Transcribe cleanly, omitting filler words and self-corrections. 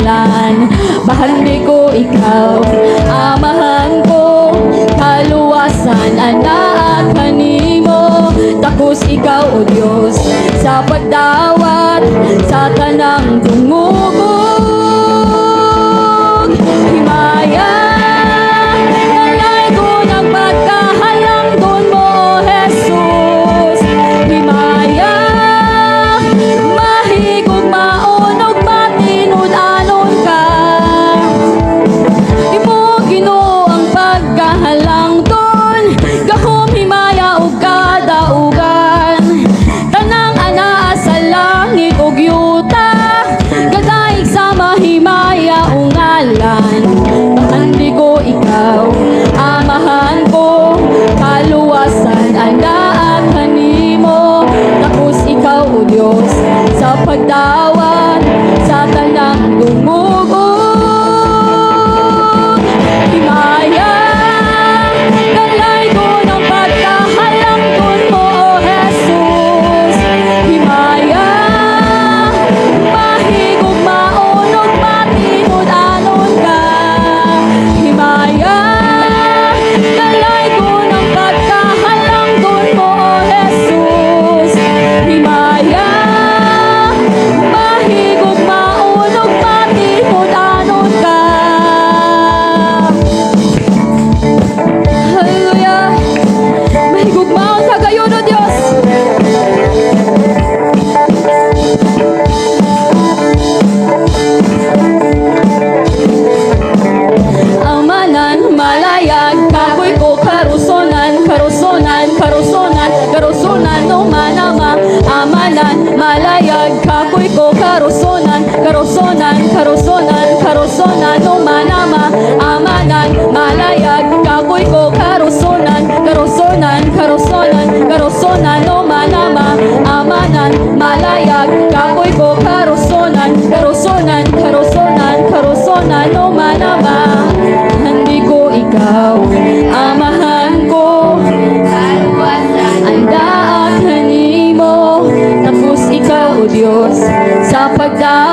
ngalan. Bahandi ko ikaw, amahan ko, kaluwasan, anak kanimo. Takos ikaw, O Diyos, sa pagdawat sa tanang tumubog. Himaya, nalay ko ng pagkahalang doon mo, O Jesus. Himaya, mahigog maunog patinud-anon ka. Imo Ginoo ang pagkahalang doon, gahom himaya ug kadaugan. Tanang anaa sa langit ug yuta, gadaig sa mahimaya ug ngalan. Bahandi ko ikaw, amahan ko, kaluwasan, anak kanimo. Takos ikaw, O Diyos, sa pagdawat sa tanang dumugog. Himaya, dalay ko ng pagkahalang doon mo, O Jesus. Himaya, mahigog maunog patinud-anon ka. Himaya, dalay ko ng pagkahalang doon mo, O Jesus. Himaya, mahigog maunog patinud-anon ka. Hallelujah. Mahigog maon ka gayon, O Diyos. Amanan, malayag, kakoy ko, karusonan, karusonan, karusonan, karusonan, no manama. Amanan, malayag, kakoy ko, karusonan, karusonan, karusonan, karusonan, no manama. Amanan, malayag, kakoy ko, karusonan, karusonan, karusonan, karusonan, no manama. Amanan, malayag, kakoy ko, karusonan, karusonan, karusonan, karusonan, no manama. Handi ko ikaw, amahan ko, andaan kanimo. Tapos ikaw, O Diyos, sa pagdawat